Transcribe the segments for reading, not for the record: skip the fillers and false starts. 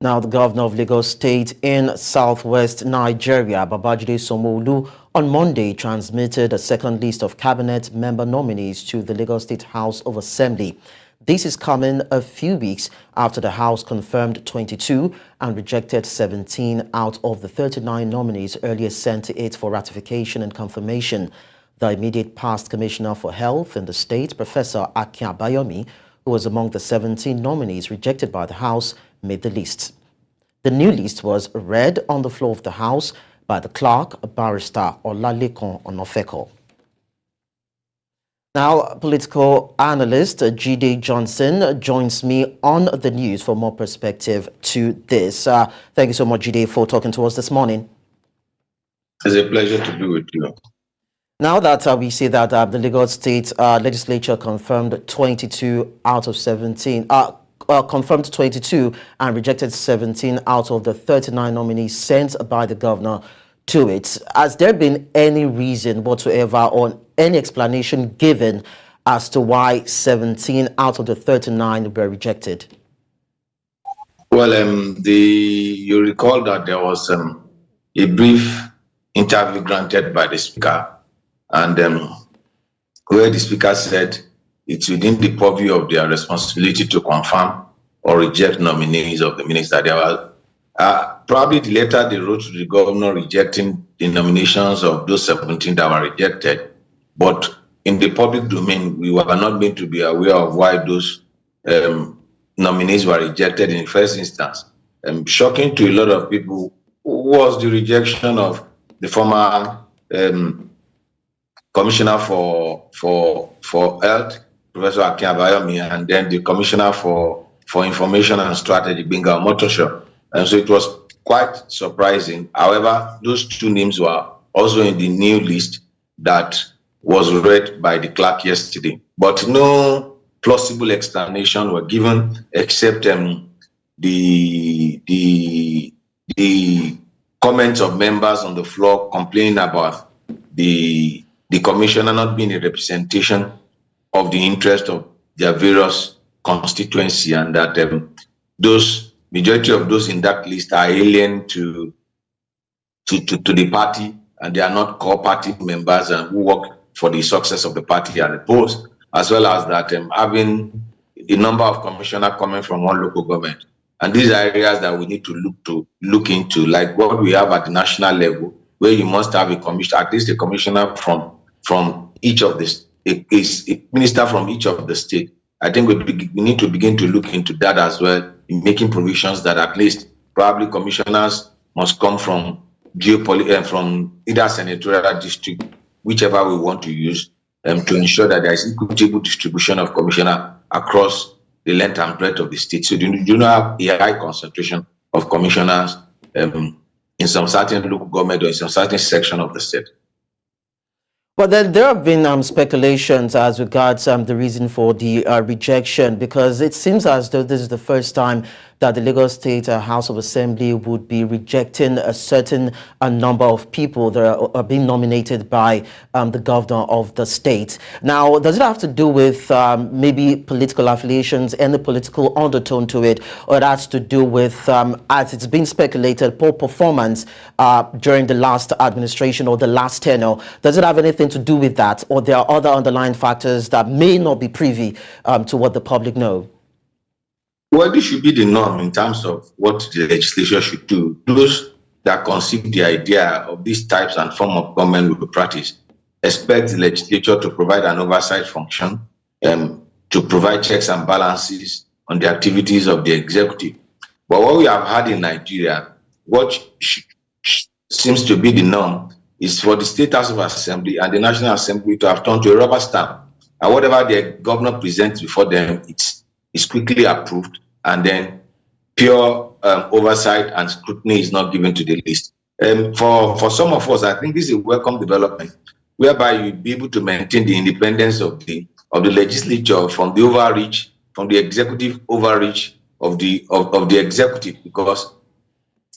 Now, the governor of Lagos State in southwest Nigeria, Jide Sanwo-Olu, on Monday transmitted a second list of cabinet member nominees to the Lagos State House of Assembly. This is coming a few weeks after the House confirmed 22 and rejected 17 out of the 39 nominees earlier sent to it for ratification and confirmation. The immediate past Commissioner for Health in the state, Professor Akin, who was among the 17 nominees rejected by the House, made the list. The new list was read on the floor of the House by the clerk, Barrister Lekan. Now, political analyst Jide Johnson joins me on the news for more perspective to this. Thank you so much, Jide, for talking to us this morning. It's a pleasure to be with you. Now that we see that the Lagos State legislature confirmed 22 out of 17, confirmed 22 and rejected 17 out of the 39 nominees sent by the governor to it. Has there been any reason whatsoever or any explanation given as to why 17 out of the 39 were rejected? Well, you recall that there was a brief interview granted by the speaker, and where the speaker said it's within the purview of their responsibility to confirm or reject nominees of the minister. There was probably the letter they wrote to the governor rejecting the nominations of those 17 that were rejected, but in the public domain, we were not going to be aware of why those nominees were rejected in the first instance. Shocking to a lot of people was the rejection of the former Commissioner for Health, Professor Akin, and then the Commissioner for Information and Strategy, Binga Motosho. And so it was quite surprising. However, those two names were also in the new list that was read by the clerk yesterday. But no plausible explanation were given except the comments of members on the floor complaining about the commissioner not being a representation of the interest of their various constituency, and that those majority of those in that list are alien to the party, and they are not core party members and who work for the success of the party at the post, as well as that having a number of commissioners coming from one local government. And these are areas that we need to look into, like what we have at the national level, where you must have a commissioner, at least a commissioner from each of the a minister from each of the state. I think we need to begin to look into that as well, in making provisions that at least probably commissioners must come from from either senatorial district, whichever we want to use, to ensure that there is equitable distribution of commissioner across the length and breadth of the state. So do not have a high concentration of commissioners in some certain local government or in some certain section of the state. But then there have been speculations as regards the reason for the rejection, because it seems as though this is the first time that the Lagos State House of Assembly would be rejecting a certain number of people that are being nominated by the governor of the state. Now, does it have to do with maybe political affiliations and the political undertone to it, or it has to do with, as it's been speculated, poor performance during the last administration or the last tenure? Does it have anything to do with that, or there are other underlying factors that may not be privy to what the public know? Well, this should be the norm in terms of what the legislature should do. Those that conceive the idea of these types and form of government will practice expect the legislature to provide an oversight function, to provide checks and balances on the activities of the executive. But what we have had in Nigeria, what seems to be the norm, is for the State House of Assembly and the National Assembly to have turned to a rubber stamp. And whatever the governor presents before them, is quickly approved, and then pure oversight and scrutiny is not given to the list. For some of us, I think this is a welcome development, whereby you'll be able to maintain the independence of the legislature from the overreach, from the executive overreach of the executive, because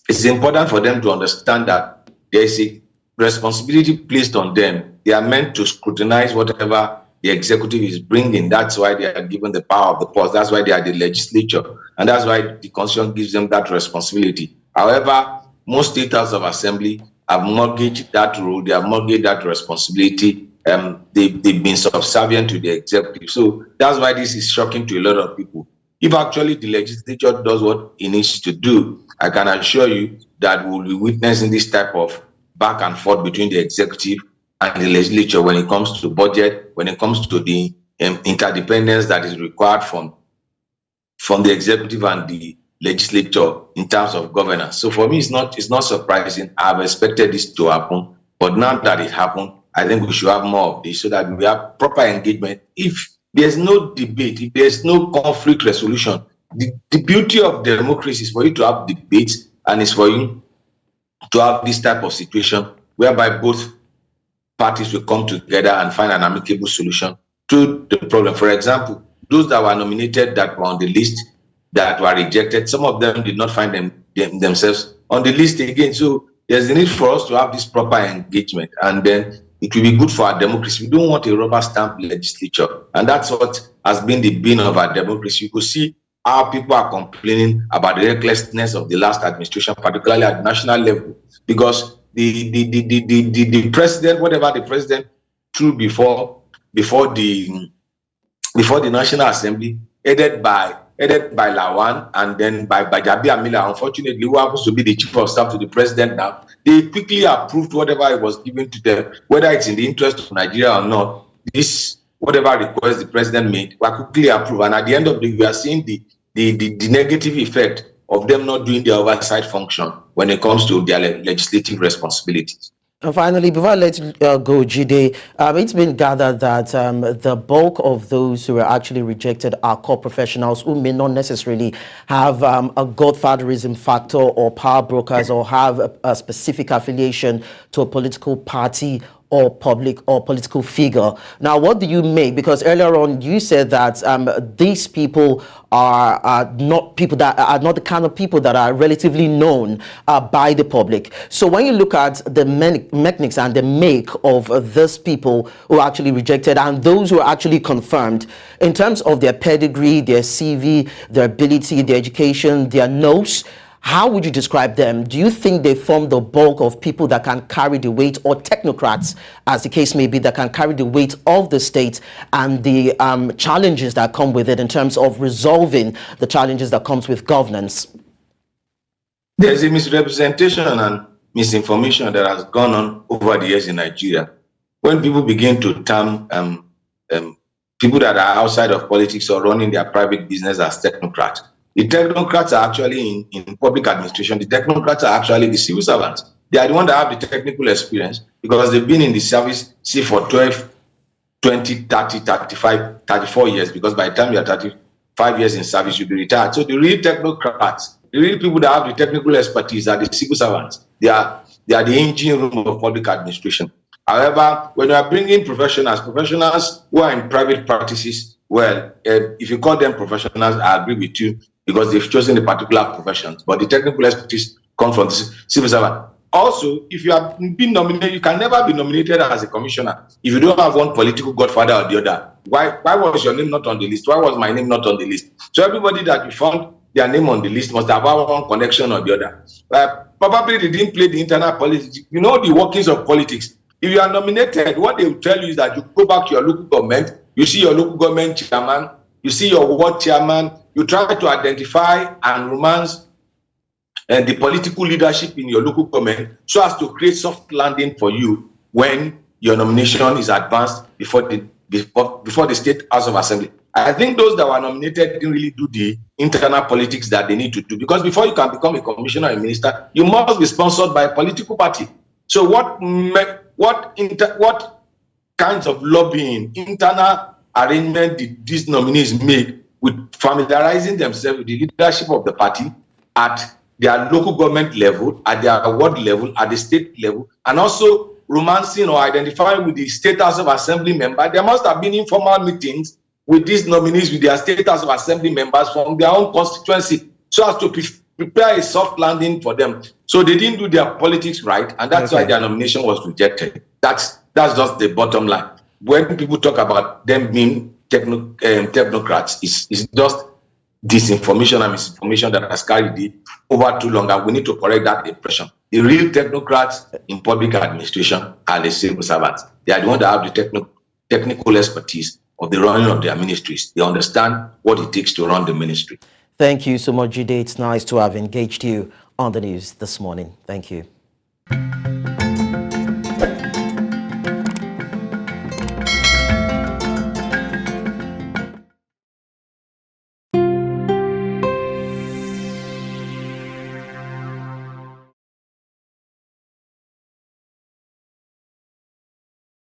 it's important for them to understand that there is a responsibility placed on them. They are meant to scrutinize whatever the executive is bringing. That's why they are given the power of the purse. That's why they are the legislature. And that's why the constitution gives them that responsibility. However, most state house of assembly have mortgaged that role. They have mortgaged that responsibility. They've been subservient to the executive. So that's why this is shocking to a lot of people. If actually the legislature does what it needs to do, I can assure you that we'll be witnessing this type of back and forth between the executive and the legislature when it comes to budget, when it comes to the interdependence that is required from the executive and the legislature in terms of governance. So for me, it's not surprising. I've expected this to happen, but now that it happened, I think we should have more of this so that we have proper engagement. If there's no debate, if there's no conflict resolution, the beauty of democracy is for you to have debates, and it's for you to have this type of situation whereby both parties will come together and find an amicable solution to the problem. For example, those that were nominated that were on the list that were rejected, some of them did not find themselves on the list again. So there's a need for us to have this proper engagement, and then it will be good for our democracy. We don't want a rubber stamp legislature, and that's what has been the bane of our democracy. You could see how people are complaining about the recklessness of the last administration, particularly at national level, because the president, whatever the president threw before the National Assembly, headed by Lawan and then by Jabi Amila, unfortunately, who happens to be the chief of staff to the president now, they quickly approved whatever it was given to them, whether it's in the interest of Nigeria or not. This, whatever request the president made, were quickly approved. And at the end of the day, we are seeing the negative effect of them not doing their oversight function when it comes to their legislative responsibilities. And finally, before I let you go, Jide, it's been gathered that the bulk of those who are actually rejected are core professionals who may not necessarily have a godfatherism factor or power brokers or have a specific affiliation to a political party or political figure. Now, what do you make? Because earlier on you said that these people are not people that are not the kind of people that are relatively known by the public. So when you look at the mechanics and the make of these people who are actually rejected and those who are actually confirmed, in terms of their pedigree, their CV, their ability, their education, their notes, how would you describe them? Do you think they form the bulk of people that can carry the weight, or technocrats, as the case may be, that can carry the weight of the state and the challenges that come with it in terms of resolving the challenges that comes with governance? There's a misrepresentation and misinformation that has gone on over the years in Nigeria. When people begin to term people that are outside of politics or running their private business as technocrats, the technocrats are actually in public administration. The technocrats are actually the civil servants. They are the ones that have the technical experience because they've been in the service, see, for 12, 20, 30, 35, 34 years, because by the time you're 35 years in service, you'll be retired. So the real technocrats, the real people that have the technical expertise are the civil servants. They are the engine room of public administration. However, when you are bringing professionals who are in private practices, well, if you call them professionals, I agree with you, because they've chosen a particular professions, but the technical expertise comes from the civil servant. Also, if you have been nominated, you can never be nominated as a commissioner if you don't have one political godfather or the other. Why was your name not on the list? Why was my name not on the list? So everybody that you found their name on the list must have one connection or the other. Probably they didn't play the internal politics. You know the workings of politics. If you are nominated, what they will tell you is that you go back to your local government, you see your local government chairman, you see your ward chairman, you try to identify and romance the political leadership in your local government so as to create soft landing for you when your nomination is advanced before the State House of Assembly. I think those that were nominated didn't really do the internal politics that they need to do, because before you can become a commissioner or a minister, you must be sponsored by a political party. So what kinds of lobbying, internal arrangement did these nominees make with familiarizing themselves with the leadership of the party at their local government level, at their ward level, at the state level, and also romancing or identifying with the State House of Assembly member? There must have been informal meetings with these nominees, with their State House of Assembly members from their own constituency, so as to prepare a soft landing for them. So they didn't do their politics right, and that's why their nomination was rejected. That's just the bottom line. when people talk about them being technocrats, it's just disinformation and misinformation that has carried it over too long, and we need to correct that impression. The real technocrats in public administration are the civil servants. They are the ones that have the technical expertise of the running of their ministries. They understand what it takes to run the ministry. Thank you so much, Jide. It's nice to have engaged you on the news this morning. Thank you.